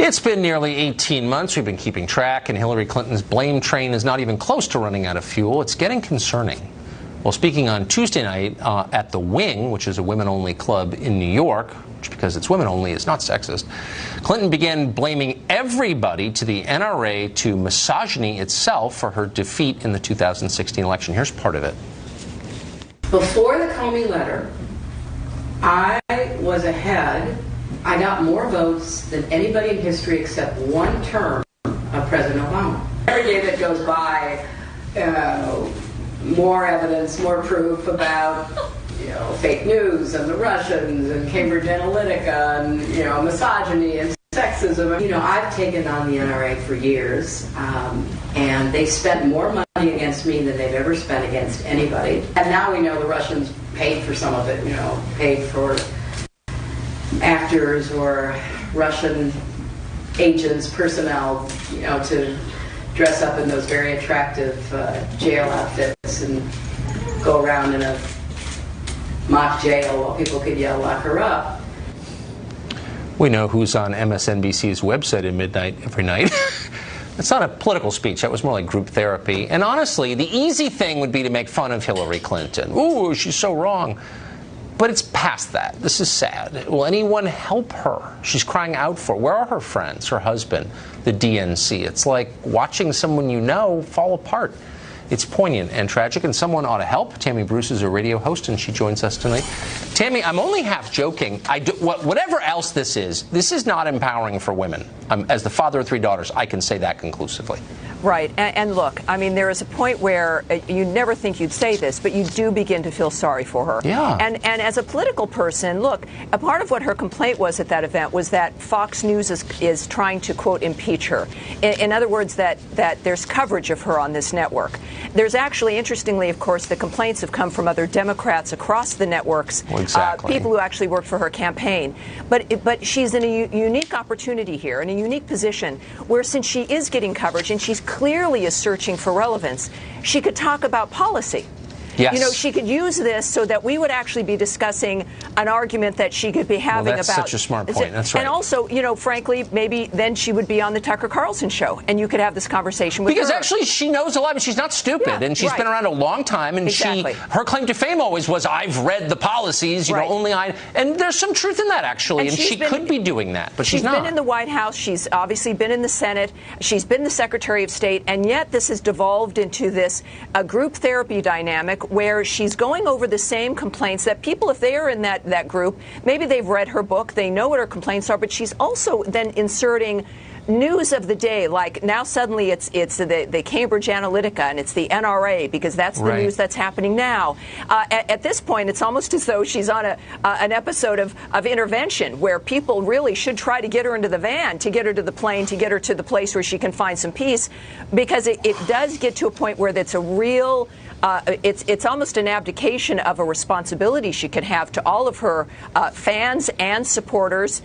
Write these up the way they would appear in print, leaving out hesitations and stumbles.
It's been nearly 18 months. We've been keeping track, and Hillary Clinton's blame train is not even close to running out of fuel. It's getting concerning. Well, speaking on Tuesday night at The Wing, which is a women-only club in New York, which, because it's women-only, is not sexist, Clinton began blaming everybody, to the NRA, to misogyny itself, for her defeat in the 2016 election. Here's part of it. Before the Comey letter, I was ahead. I got more votes than anybody in history except one term of President Obama. Every day that goes by, more evidence, more proof about, fake news and the Russians and Cambridge Analytica and, misogyny and sexism. I've taken on the NRA for years, and they spent more money against me than they've ever spent against anybody. And now we know the Russians paid for some of it, paid for actors or Russian agents, personnel, to dress up in those very attractive jail outfits and go around in a mock jail while people could yell, "Lock her up." We know who's on MSNBC's website at midnight every night. It's not a political speech. That was more like group therapy. And honestly, the easy thing would be to make fun of Hillary Clinton. Ooh, she's so wrong. But it's past that. This is sad. Will anyone help her? She's crying out for it. Where are her friends, her husband, the DNC? It's like watching someone you know fall apart. It's poignant and tragic, and someone ought to help. Tammy Bruce is a radio host, and she joins us tonight. Tammy, I'm only half joking. Whatever else this is not empowering for women. As the father of 3 daughters, I can say that conclusively. Right. And look, I mean, there is a point where you never think you'd say this, but you do begin to feel sorry for her. Yeah. And as a political person, look, a part of what her complaint was at that event was that Fox News is trying to, quote, impeach her. In other words, that there's coverage of her on this network. There's actually, interestingly, of course, the complaints have come from other Democrats across the networks, well, exactly. People who actually worked for her campaign. But she's in a unique opportunity here, in a unique position, where since she is getting coverage and she's clearly is searching for relevance, she could talk about policy. Yes. She could use this so that we would actually be discussing an argument that she could be having that's about. Such a smart point. That's right. And also, frankly, maybe then she would be on the Tucker Carlson show, and you could have this conversation with her. Because actually, she knows a lot, but she's not stupid, yeah, and she's right. been around a long time. And exactly. her claim to fame always was, "I've read the policies, right. only I." And there's some truth in that, actually. And she could be doing that, but she's not. She's been in the White House. She's obviously been in the Senate. She's been the Secretary of State, and yet this has devolved into this group therapy dynamic where she's going over the same complaints that people, if they are in that group, maybe they've read her book, they know what her complaints are, but she's also then inserting news of the day, like now suddenly it's the Cambridge Analytica and it's the NRA, because that's the right. news that's happening now. At this point, it's almost as though she's on an episode of Intervention, where people really should try to get her into the van, to get her to the plane, to get her to the place where she can find some peace, because it does get to a point where that's a real it's almost an abdication of a responsibility she could have to all of her fans and supporters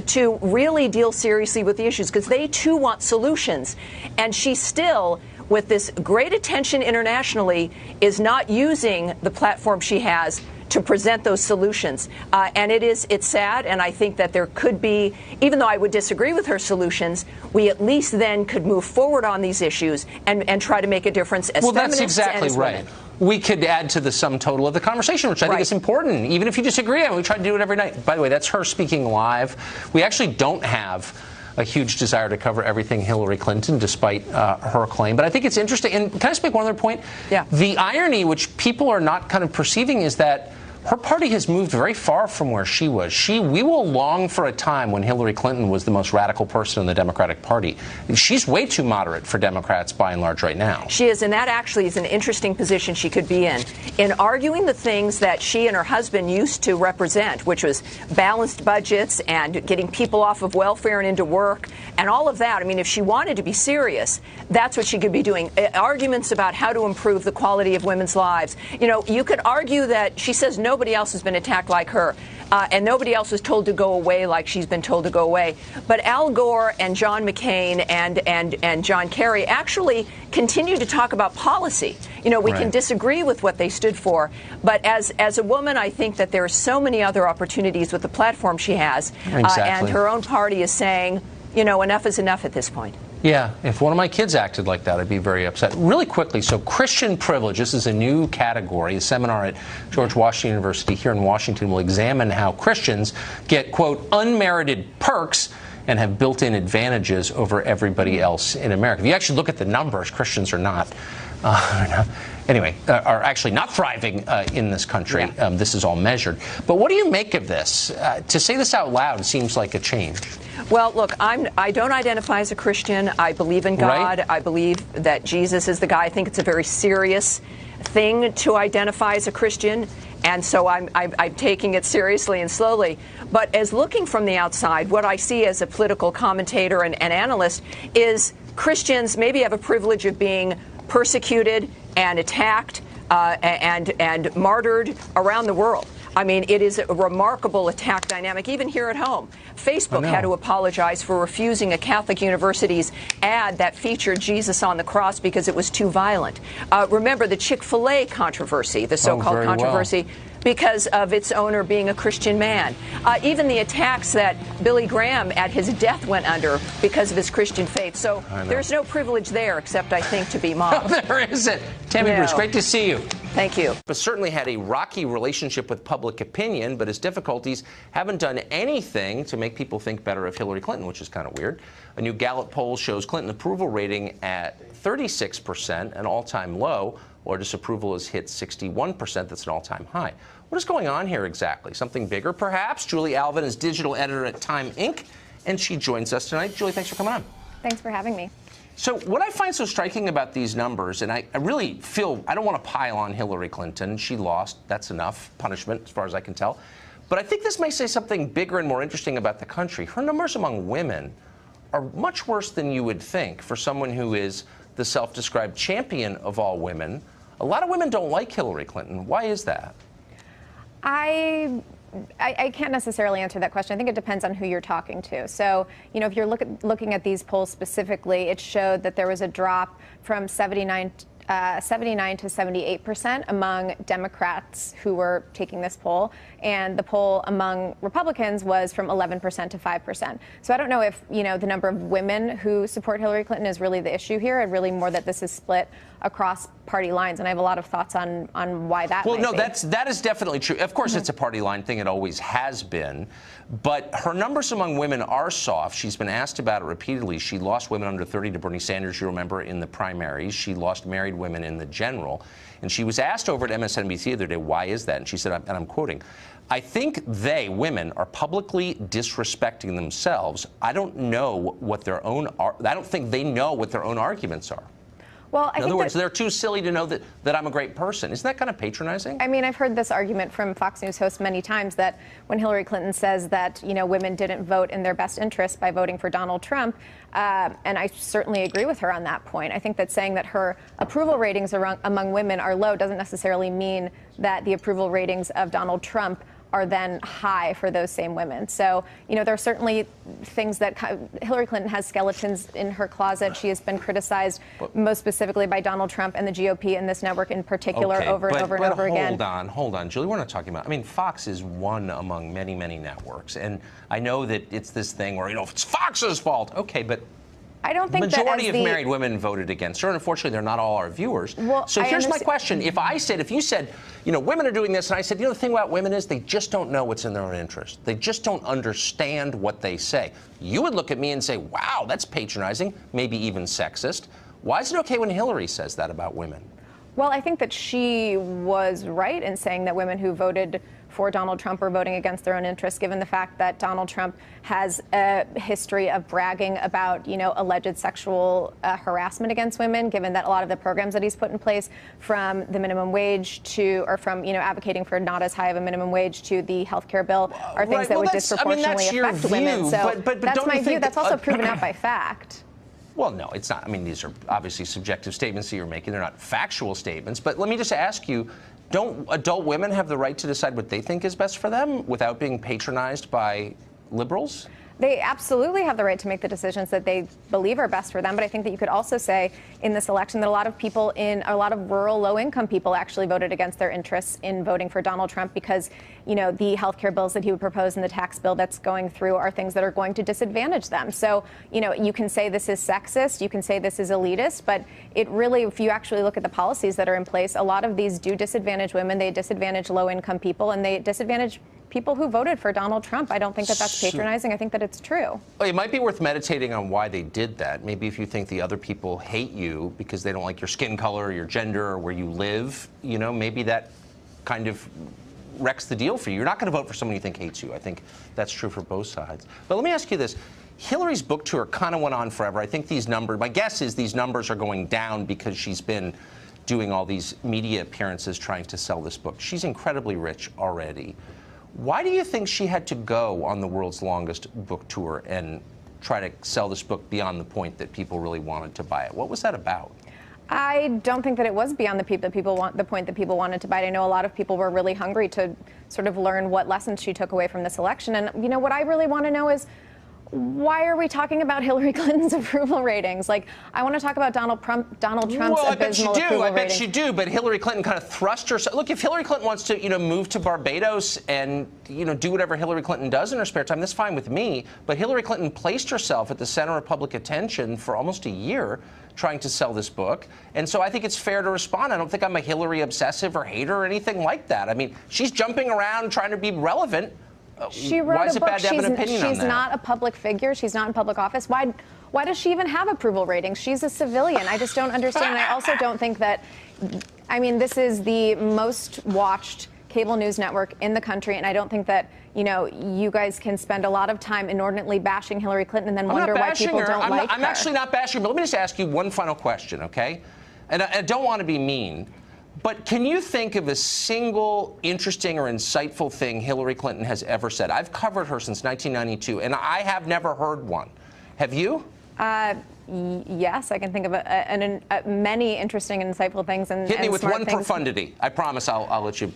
to really deal seriously with the issues, because they too want solutions. And she still, with this great attention internationally, is not using the platform she has to present those solutions. And it's sad, and I think that there could be, even though I would disagree with her solutions, we at least then could move forward on these issues and try to make a difference as feminists that's exactly and as right. women. We could add to the sum total of the conversation, which I think is important, even if you disagree. We try to do it every night. By the way, that's her speaking live. We actually don't have a huge desire to cover everything Hillary Clinton, despite her claim. But I think it's interesting. And can I just make one other point? Yeah. The irony, which people are not kind of perceiving, is that her party has moved very far from where she was. We will long for a time when Hillary Clinton was the most radical person in the Democratic Party. She's way too moderate for Democrats by and large right now. She is, and that actually is an interesting position she could be in arguing the things that she and her husband used to represent, which was balanced budgets and getting people off of welfare and into work and all of that. I mean, if she wanted to be serious, that's what she could be doing. Arguments about how to improve the quality of women's lives. You could argue that she says nobody else has been attacked like her. And nobody else was told to go away like she's been told to go away. But Al Gore and John McCain and John Kerry actually continue to talk about policy. We can disagree with what they stood for, but as a woman, I think that there are so many other opportunities with the platform she has. Exactly. And her own party is saying, you know, enough is enough at this point. Yeah, if one of my kids acted like that, I'd be very upset. Really quickly, so Christian privilege, this is a new category. A seminar at George Washington University here in Washington will examine how Christians get, quote, unmerited perks and have built-in advantages over everybody else in America. If you actually look at the numbers, Christians are not, are actually not thriving in this country. Yeah. This is all measured. But what do you make of this? To say this out loud seems like a change. Well, look, I don't identify as a Christian. I believe in God. Right. I believe that Jesus is the guy. I think it's a very serious thing to identify as a Christian, and so I'm taking it seriously and slowly. But as looking from the outside, what I see as a political commentator and analyst is Christians maybe have a privilege of being persecuted and attacked and martyred around the world. I mean, it is a remarkable attack dynamic, even here at home. Facebook had to apologize for refusing a Catholic university's ad that featured Jesus on the cross because it was too violent. Remember the Chick-fil-A controversy, the so-called controversy, because of its owner being a Christian man. Even the attacks that Billy Graham at his death went under because of his Christian faith. So there's no privilege there except, I think, to be mobbed. There isn't. Tammy Bruce, great to see you. Thank you. But certainly had a rocky relationship with public opinion, but his difficulties haven't done anything to make people think better of Hillary Clinton, which is kind of weird. A new Gallup poll shows Clinton approval rating at 36%, an all-time low, or disapproval has hit 61%. That's an all-time high. What is going on here exactly? Something bigger, perhaps? Julie Alvin is digital editor at Time Inc., and she joins us tonight. Julie, thanks for coming on. Thanks for having me. So what I find so striking about these numbers, and I really feel, I don't want to pile on Hillary Clinton. She lost. That's enough punishment, as far as I can tell. But I think this may say something bigger and more interesting about the country. Her numbers among women are much worse than you would think for someone who is the self-described champion of all women. A lot of women don't like Hillary Clinton. Why is that? I can't necessarily answer that question. I think it depends on who you're talking to. So, you know, if you're looking at these polls specifically, it showed that there was a drop from 79 to 78% among Democrats who were taking this poll, and the poll among Republicans was from 11% to 5%. So I don't know if, you know, the number of women who support Hillary Clinton is really the issue here, and really more that this is split across party lines. And I have a lot of thoughts on why that might be. That is definitely true. Of course, it's a party line thing. It always has been. But her numbers among women are soft. She's been asked about it repeatedly. She lost women under 30 to Bernie Sanders, you remember, in the primaries. She lost married women in the general. And she was asked over at MSNBC the other day, why is that? And she said, and I'm quoting, I think women, are publicly disrespecting themselves. I don't know what their own, I don't think they know what their own arguments are. Well, in other words, they're too silly to know that I'm a great person. Isn't that kind of patronizing? I mean, I've heard this argument from Fox News hosts many times that when Hillary Clinton says that, you know, women didn't vote in their best interest by voting for Donald Trump, and I certainly agree with her on that point. I think that saying that her approval ratings among women are low doesn't necessarily mean that the approval ratings of Donald Trump are then high for those same women. So, you know, there are certainly things that Hillary Clinton has skeletons in her closet. She has been criticized most specifically by Donald Trump and the GOP and this network in particular over and over again. Hold on, Julie. We're not talking about, I mean, Fox is one among many, many networks. And I know that it's this thing where, you know, it's Fox's fault. Okay, but I don't think majority of married women voted against her, and unfortunately, they're not all our viewers. Well, so here's my question: if you said, you know, women are doing this, and I said, you know, the thing about women is they just don't know what's in their own interest. They just don't understand what they say. You would look at me and say, wow, that's patronizing, maybe even sexist. Why is it okay when Hillary says that about women? Well, I think that she was right in saying that women who voted for Donald Trump are voting against their own interests, given the fact that Donald Trump has a history of bragging about, you know, alleged sexual harassment against women, given that a lot of the programs that he's put in place, from the minimum wage to, or from, you know, advocating for not as high of a minimum wage to the health care bill, are things that would disproportionately affect women. So that's my view. That's also proven out by fact. Well, no, it's not. I mean, these are obviously subjective statements that you're making. They're not factual statements. But let me just ask you, don't adult women have the right to decide what they think is best for them without being patronized by liberals? They absolutely have the right to make the decisions that they believe are best for them. But I think that you could also say in this election that a lot of people in a lot of rural, low-income people actually voted against their interests in voting for Donald Trump because, you know, the health care bills that he would propose and the tax bill that's going through are things that are going to disadvantage them. So, you know, you can say this is sexist, you can say this is elitist, but it really, if you actually look at the policies that are in place, a lot of these do disadvantage women, they disadvantage low-income people, and they disadvantage people who voted for Donald Trump. I don't think that that's patronizing. I think that it's true. Well, it might be worth meditating on why they did that. Maybe if you think the other people hate you because they don't like your skin color, or your gender, or where you live, you know, maybe that kind of wrecks the deal for you. You're not going to vote for someone you think hates you. I think that's true for both sides. But let me ask you this. Hillary's book tour kind of went on forever. I think these numbers, my guess is these numbers are going down because she's been doing all these media appearances trying to sell this book. She's incredibly rich already. Why do you think she had to go on the world's longest book tour and try to sell this book beyond the point that people really wanted to buy it? What was that about? I don't think that it was beyond the point that people wanted to buy it. I know a lot of people were really hungry to sort of learn what lessons she took away from this election. And, you know, what I really want to know is, why are we talking about Hillary Clinton's approval ratings? Like, I want to talk about Donald Trump's abysmal approval ratings. I bet you do, but Hillary Clinton kind of thrust herself. Look, if Hillary Clinton wants to, you know, move to Barbados and, you know, do whatever Hillary Clinton does in her spare time, that's fine with me. But Hillary Clinton placed herself at the center of public attention for almost a year trying to sell this book. And so I think it's fair to respond. I don't think I'm a Hillary obsessive or hater or anything like that. I mean, she's jumping around trying to be relevant. She wrote Why is a it book. bad to have an opinion on that? She's not a public figure. She's not in public office. Why does she even have approval ratings? She's a civilian. I just don't understand. I also don't think that, I mean, this is the most watched cable news network in the country, and I don't think that, you know, you guys can spend a lot of time inordinately bashing Hillary Clinton and then wonder why people don't like her. I'm actually not bashing her, but let me just ask you one final question, okay? And I don't want to be mean, but can you think of a single interesting or insightful thing Hillary Clinton has ever said? I've covered her since 1992, and I have never heard one. Have you? Yes, I can think of many interesting and insightful things. And hit me with one things. profundity. I promise I'll let you.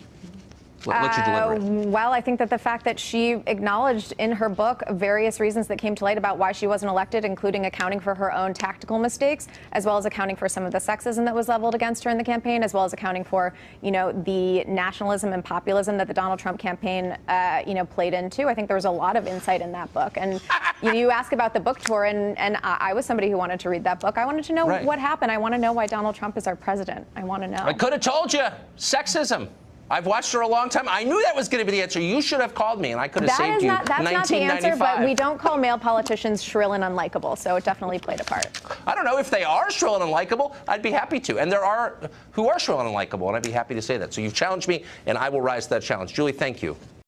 Let you deliver it. Well, I think that the fact that she acknowledged in her book various reasons that came to light about why she wasn't elected, including accounting for her own tactical mistakes, as well as accounting for some of the sexism that was leveled against her in the campaign, as well as accounting for, you know, the nationalism and populism that the Donald Trump campaign, you know, played into. I think there was a lot of insight in that book. And you ask about the book tour, and I was somebody who wanted to read that book. I wanted to know what happened. I want to know why Donald Trump is our president. I want to know. I could have told you. Sexism. I've watched her a long time. I knew that was going to be the answer. You should have called me, and I could have saved you. That's not the answer, but we don't call male politicians shrill and unlikable, so it definitely played a part. I don't know if they are shrill and unlikable. I'd be happy to. And there are who are shrill and unlikable, and I'd be happy to say that. So you've challenged me, and I will rise to that challenge. Julie, thank you.